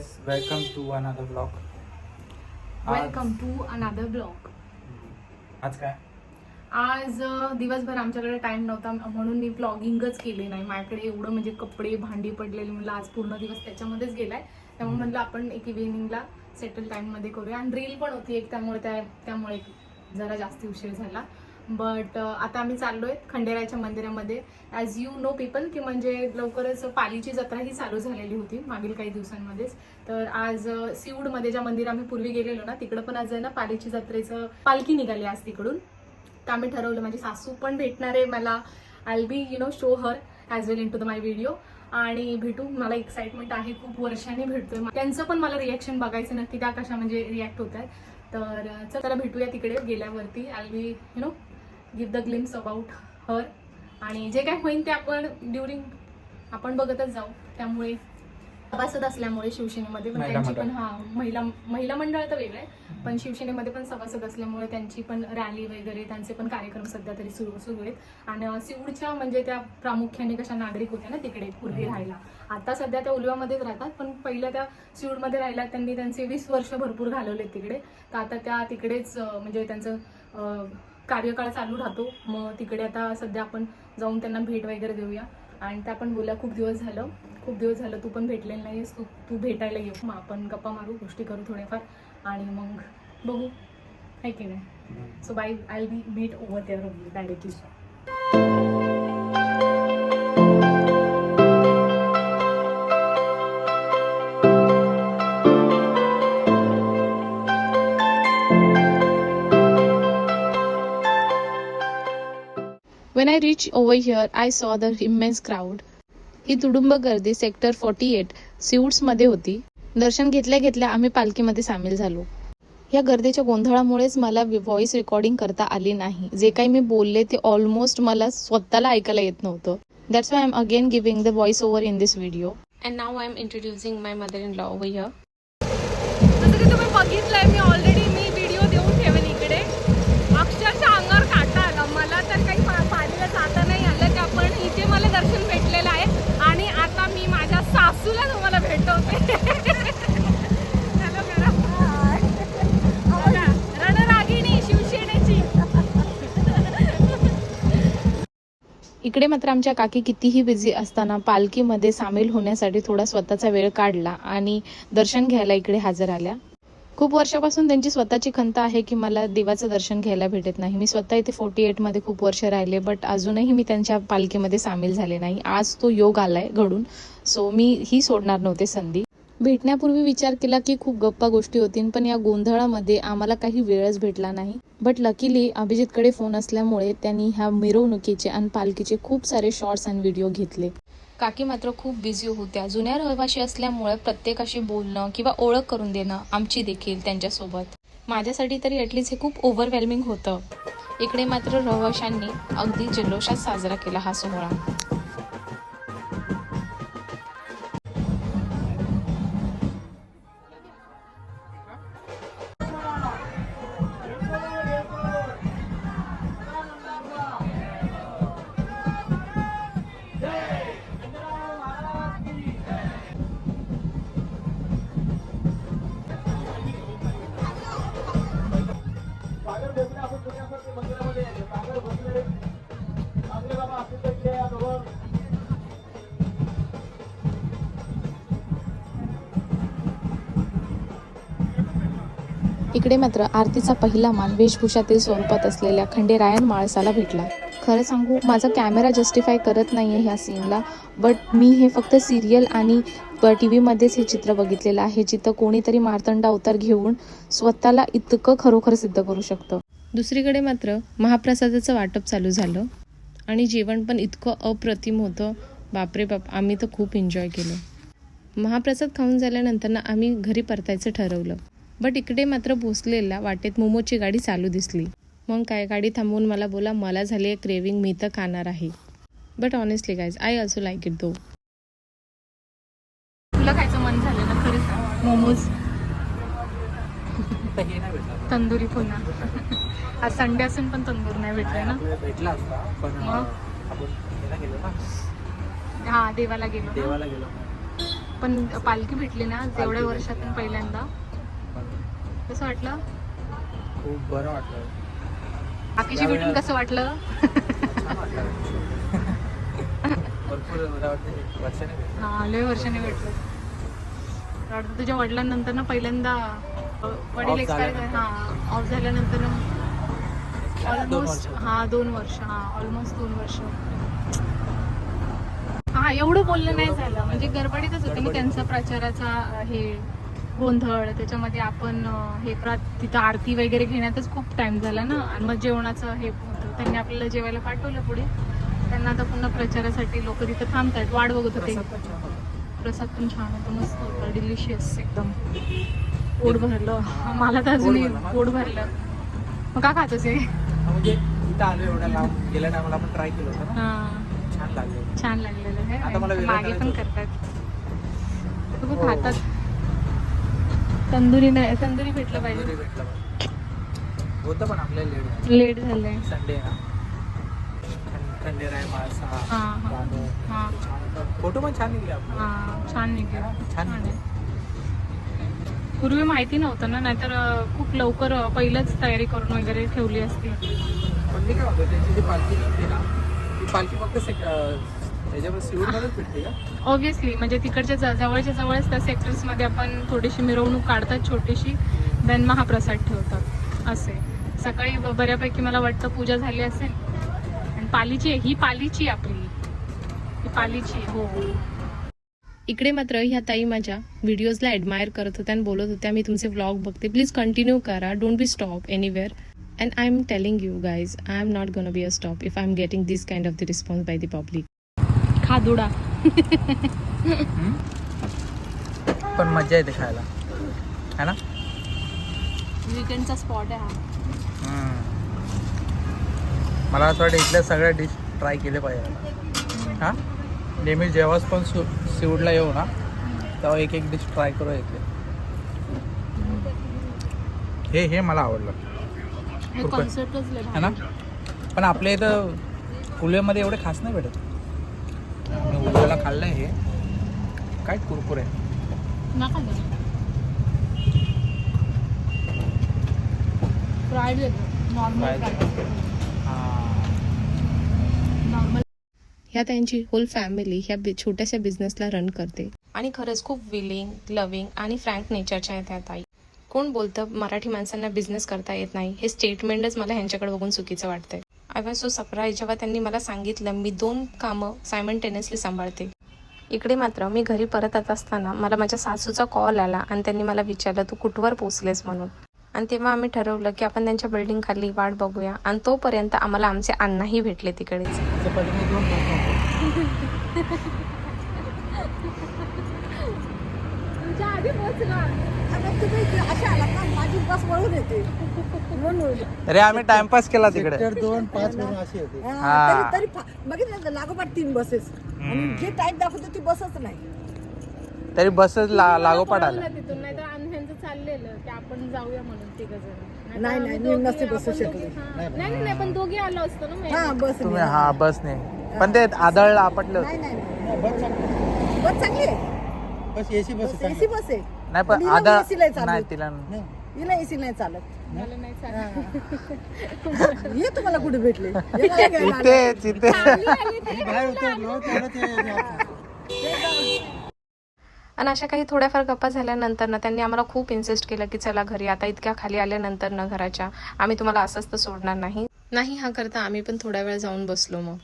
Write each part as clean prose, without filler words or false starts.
guys, welcome to another vlog. Welcome to another vlog. आज काय? आज दिवसभर आमच्याकडे टाइम नव्हता म्हणून मी ब्लॉगिंगच केली नाही. माझ्याकडे एवढं म्हणजे कपडे भांडी पडलेली, म्हणलं आज पूर्ण दिवस त्याच्यामध्येच गेलाय. त्यामुळे म्हणलं आपण एक इव्हिनिंगला सेटल टाइममध्ये करूया. आणि रील पण होती एक, त्यामुळे जरा जास्त उशीर झाला. बट आता आम्ही चाललोय खंडेरायाच्या मंदिरामध्ये. ॲज यू नो पीपल की म्हणजे लवकरच पालीची जत्रा ही चालू झालेली होती मागील काही दिवसांमध्येच. तर आज सिऊडमध्ये ज्या मंदिर आम्ही पूर्वी गेलेलो ना, तिकडं पण आज आहे ना पालीची जत्रेचं पालखी निघाली आज तिकडून. तर आम्ही ठरवलं, माझी सासू पण भेटणार आहे मला. I be show her as well in to the my video. आणि भेटू, मला एक्साइटमेंट आहे, खूप वर्षांनी भेटतोय. त्यांचं पण मला रिॲक्शन बघायचं नक्की, त्या कशा म्हणजे रिॲक्ट होत आहेत. तर चला भेटूया तिकडे गेल्यावरती. I be give the glimpse about her. आणि जे काय होईल ते आपण बघतच जाऊ. त्यामुळे सभासद असल्यामुळे शिवसेनेमध्ये पण त्यांची पण महिला मंडळ तर वेगळं आहे, पण शिवसेनेमध्ये पण सभासद असल्यामुळे त्यांची पण रॅली वगैरे त्यांचे पण कार्यक्रम सध्या तरी सुरू आहेत. आणि सिऊडच्या म्हणजे त्या प्रामुख्याने कशा नागरिक होत्या ना तिकडे पूर्वी राहायला. आता सध्या त्या उलव्यामध्येच राहतात, पण पहिल्या त्या सिऊडमध्ये राहिला. त्यांनी त्यांचे 20 वर्ष भरपूर घालवले तिकडे. तर आता त्या तिकडेच म्हणजे त्यांचं कार्यकाळ चालू राहतो. मग तिकडे आता सध्या आपण जाऊन त्यांना भेट वगैरे देऊया. आणि त्या पण बोलल्या खूप दिवस झालं तू पण भेटलेलं नाहीस, तू भेटायला ये. मग आपण गप्पा मारू, गोष्टी करू थोड्याफार आणि मग बघू, आहे की नाही. So bye, I be meet over there only directly. When I reached over here, I saw the immense crowd. ही तुडुंब गर्दी सेक्टर 48 सिऊड्समध्ये होती. दर्शन घेतल्या आम्ही पालखीमध्ये सामील झालो. या गर्दीच्या गोंधळामुळेच मला व्हॉइस रेकॉर्डिंग करता आली नाही. जे काही मी बोलले ते ऑलमोस्ट मला स्वतःला ऐकायला येत नव्हतं. That's why I am again giving the voice over in this video. And now I am introducing my mother in law over here. जसं की तुम्ही बघितलंय, मी व्हिडिओ देऊन ठेवेन इकडे. अक्षरशः अंगावर काटा आला मला. तर काही पालीला जाता नाही आलं का, पण इथे मला दर्शन भेटलेलं आहे. आणि आता मी माझ्या सासूला तुम्हाला भेटवते. हॅलो करा, रणरागिणी शिवसेनेची. इकडे मात्र आमच्या काकी कितीही बिझी असताना पालखीमध्ये सामील होण्यासाठी थोडा स्वतःचा वेळ काढला आणि दर्शन घ्यायला इकडे हजर आल्या. खूप वर्षापासून त्यांची स्वतःची खंत आहे की मला देवाचं दर्शन घ्यायला भेटत नाही. मी स्वतः इथे 48 मध्ये खूप वर्ष राहिले, बट अजूनही मी त्यांच्या पालखीमध्ये सामील झाले नाही. आज तो योग आलाय घडून, सो मी ही सोडणार नव्हते संधी. भेटण्यापूर्वी विचार केला की खूप गप्पा गोष्टी होतील, पण या गोंधळामध्ये आम्हाला काही वेळच भेटला नाही. बट लकीली अभिजितकडे फोन असल्यामुळे त्यांनी ह्या मिरवणुकीचे आणि पालखीचे खूप सारे शॉर्ट्स आणि व्हिडिओ घेतले. काकी मात्र खूप बिझी होत्या. जुन्या रहिवाशी असल्यामुळे प्रत्येकाशी बोलणं किंवा ओळख करून देणं आमची देखील त्यांच्यासोबत. माझ्यासाठी तरी ॲटलिस्ट हे खूप ओव्हरवेल्मिंग होतं. इकडे मात्र रहिवाशांनी अगदी जल्लोषात साजरा केला हा सोहळा. इकडे मात्र आरतीचा पहिला मान वेशभूषातील स्वरूपात असलेल्या खंडेरायन माळसाला भेटला. खरं सांगू, माझा कॅमेरा जस्टिफाय करत नाहीये ह्या सीनला, बट मी हे फक्त सिरियल आणि TV-मध्येच हे चित्र बघितलेलं आहे, जिथं कोणीतरी मार्तंड अवतार घेऊन स्वतःला इतकं खरोखर सिद्ध करू शकतं. दुसरीकडे मात्र महाप्रसादाचं वाटप चालू झालं आणि जेवण पण इतकं अप्रतिम होतं. बापरे बाप, आम्ही तर खूप एन्जॉय केलं. महाप्रसाद खाऊन झाल्यानंतर आम्ही घरी परतायचं ठरवलं. बट इकडे मात्र भोसलेला वाटेत मोमोची गाडी चालू दिसली. मग काय, गाडी थांबवून मला बोला, मला झाली आहे क्रेविंग, मी तर खाणार आहे. But honestly guys, I also like it though. तुला खायचं मन झालं ना खरंच मोमोज तंदुरी पुन्हा. आज संडे असून पण तंदूर नाही भेटलाय ना. भेटला असता पण आपण गेलो ना. हा देवाला गेलो. पण पालखी भेटली ना तेवढ्या वर्षातून पहिल्यांदा. कसं वाटलं? खूप बरं वाटलं. काकीशी भेटून कसं वाटलं? छान वाटलं. भरपूर मला वाटतं वर्षाने भेटलं. हा, लय वर्षाने भेटलं. वाटतं तुझ्या वडिलांनंतर ना पहिल्यांदा वडील Off एक्सपायर झाल्यानंतर. हा ऑफ झाल्यानंतर ना ऑलमोस्ट 2 वर्ष. हा, ऑलमोस्ट 2 वर्ष. हा, एवढं बोलणं नाही झालं म्हणजे गडबडीतच होते ना त्यांचा प्रचाराचा हे गोंधळ. त्याच्यामध्ये आपण तिथं आरती वगैरे घेण्यातच खूप टाइम झाला ना. आणि मग जेवणाचं हे होतं. त्यांनी आपल्याला जेवायला पाठवलं पुढे. त्यांना आता पुन्हा प्रचारासाठी लोक तिथं थांबतात, वाट बघत होते. प्रसाद पण छान होता, मस्त होता, डिलिशियस एकदम. पोट भरलं. मला तर अजूनही पोट भरलं. मग का खात असे? म्हणजे इथं आलो एवढ्या लांब, गेल्या टायमाला आपण ट्राय केलं होतं ना. हा, छान लागलं. छान लागलेलं आता मला आहे. वेगळं मागे पण करायचं करतात खूप हो. खातात. तंदुरी नाही, तंदुरी भेटलं पाहिजे. तंदुरी भेटलं पाहिजे. होतं पण आपल्याला लेट झालंय. संडे ना. खंडेर आहे, मासा, हा, हा. रानू. हा, फोटो पण छान निघले आपले. हा, छान निघलं. छान आहे. पूर्वी माहिती नव्हतं ना, नाहीतर खूप लवकर पहिलंच तयारी करून वगैरे ठेवली असती. पण मी काय म्हणतो, त्यांची जी पालखी निघते ना, ती पालखी फक्त त्याच्यावर सिवूरमध्येच भेटते का? ऑब्व्हियसली म्हणजे तिकडच्या जवळच्या जवळच त्या सेक्टर्समध्ये आपण थोडीशी मिरवणूक काढतात छोटीशी, देन महाप्रसाद ठेवतात असे. सकाळी बऱ्यापैकी मला वाटतं पूजा झाली असेल. आणि पालीची ही पालीची आपली ही पालीची. हो. इकडे मात्र ह्या ताई माझ्या व्हिडिओजला ॲडमायर करत होत्या आणि बोलत होत्या मी तुमचे व्लॉग बघते, प्लीज कंटिन्यू करा, don't be stop anywhere. And I am telling you guys, I am not gonna be a stop if I am getting this kind of the response by the public. खादुडा. पण मजा येते खायला, है ना? वीकेंडचा spot आहे हा. मला असं वाटतं इथल्या सगळ्या डिश ट्राय केले पाहिजे. हां, नेहमी जेव्हाच पण सीवूडला येऊ ना तेव्हा एक एक डिश ट्राय करू इथले. हे मला आवडलं. हे कुरकुरे. कॉन्सेप्टच लय है ना? पण आपल्या इथं उल्वेमध्ये एवढे खास नाही भेटत. मी उल्वेला खाल्लं हे काय कुरकुरे. Fried normal normal. ह्या त्यांची होल फॅमिली ह्या छोट्याशा बिझनेसला रन करते आणि खरंच खूप विलिंग, लव्हिंग आणि फ्रँक नेचरच्या आहेत ह्या ताई. कोण बोलतं मराठी माणसांना बिझनेस करता येत नाही, हे स्टेटमेंटच मला ह्यांच्याकडे बघून चुकीचं वाटतंय. आय वॉज सो सरप्राईज जेव्हा त्यांनी मला सांगितलं मी 2 कामं सायमल्टेनियसली सांभाळते. इकडे मात्र मी घरी परत येत असताना मला माझ्या सासूचा कॉल आला आणि त्यांनी मला विचारलं तू कुठवर पोचलेस म्हणून. आणि तेव्हा आम्ही ठरवलं की आपण त्यांच्या बिल्डिंग खाली वाट बघूया. आणि तोपर्यंत आम्हाला आमचे अण्णाही भेटले तिकडेच. अरे आम्ही टाइमपास केला तिकडे. 2-5 म्हणून अशी होती. हा. तरी बघितलं लागोपाठ 3 बसेस आणि जे टाईप दाखवतो ती बसच नाही. तरी बसच लागोपाठ आला. तिथून नाही तर ह्यांचं चाललेलं की आपण जाऊया म्हणून तिघजण. नाही, नाही, मी नसते बसू शकले. नाही पण दोघे आलो असतो ना मग. हा बस तुम्ही हा बसने पण ते आदळला आपटलं नाही होतं. नाही बस चांगली. बस चांगली आहे. बस एसी बस बस एसी बस आहे. नाही पण हिला आदळ AC ला चालू. नाही तिला हिला एसी नाही चालत. मला नाही चालत. हे तुम्हाला कुठे भेटले हे मला घ्यायला आले. तिथे बाहेर उतरलो तेवढं ते आणि अशा काही थोड्याफार गप्पा झाल्यानंतर ना त्यांनी आम्हाला खूप इन्सिस्ट केलं की चला घरी. आता इतक्या खाली आल्यानंतर ना घराच्या आम्ही तुम्हाला असंच तर सोडणार नाही हा करता आम्ही पण थोड्या वेळ जाऊन बसलो. मग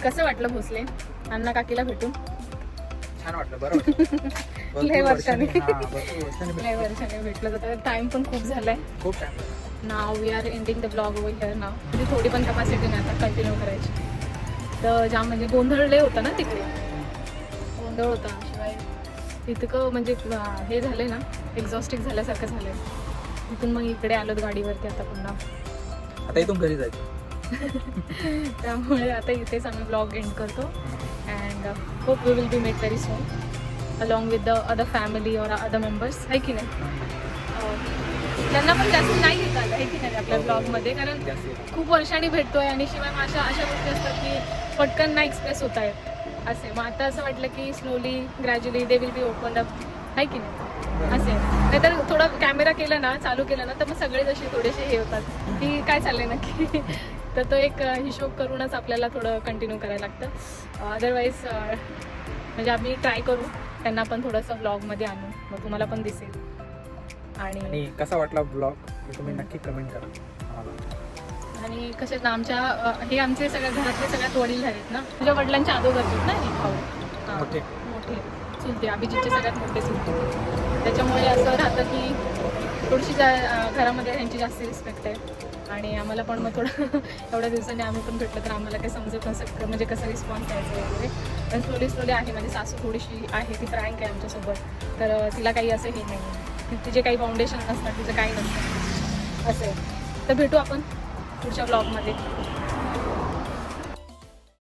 कसं वाटलं भोसले अण्णा काकीला भेटून? छान वाटलं, बरं वाटलं. भरपूर लय वर्षांनी. भरपूर वर्षांनी लय वर्षाने भेटलं जातं. टाइम पण खूप झालाय. खूप time. Now we are ending the blog over here now. म्हणजे थोडी पण कॅपॅसिटी नाही आता कंटिन्यू करायची. तर जाम म्हणजे गोंधळ लय होता ना तिकडे. गोंधळ होता, शिवाय इतकं म्हणजे हे झालंय ना, एक्झॉस्टिक झाल्यासारखं झालंय. तिथून मग इकडे आलोत गाडीवरती आता पुन्हा. आता इथून घरी जायचं. त्यामुळे आता इथेच आम्ही ब्लॉग एंड करतो. And hope we will be met very soon along with the other family or other members. आहे की नाही? त्यांना पण जास्त नाही घेत आलं आहे की नाही आपल्या ब्लॉगमध्ये, कारण खूप वर्षांनी भेटतोय आणि शिवाय अशा गोष्टी असतात की पटकन नाही एक्सप्रेस होत आहेत असे. मग आता असं वाटलं की slowly gradually they will be open up. आहे की नाही? असे नाहीतर थोडं कॅमेरा केला ना, चालू केला ना, तर मग सगळे जसे थोडेसे हे होतात की काय चाललंय नक्की. तर तो एक हिशोब करूनच आपल्याला थोडं कंटिन्यू करायला लागतं. अदरवाईज म्हणजे आम्ही ट्राय करू त्यांना पण थोडंसं ब्लॉगमध्ये आणू, मग तुम्हाला पण दिसेल. आणि कसा वाटला ब्लॉग तुम्ही नक्की कमेंट करा आम्हाला. आणि कसे ना आमच्या हे आमचे सगळ्या घरातले सगळ्यात वडील आहेत ना, तुझ्या वडिलांच्या अगोदरचे ना हे भाऊ. हां, मोठे. मोठे चुलते, अभिजितचे सगळ्यात मोठे चुलते. त्याच्यामुळे असं राहतं की थोडीशी घरामध्ये ह्यांची जास्त रिस्पेक्ट आहे. आणि आम्हाला पण मग थोडं एवढ्या दिवसांनी आम्ही पण भेटलं तर आम्हाला काही समजत नसतं म्हणजे कसं रिस्पॉन्स द्यायचं वगैरे. पण स्लोली आहे. म्हणजे सासू थोडीशी आहे, ती फ्रँक आहे आमच्यासोबत, तर तिला काही असं हे नाही, तिचे काही फाउंडेशन नसतात, तिचं काही नसतं असं आहे. तर भेटू आपण पुढच्या ब्लॉगमध्ये.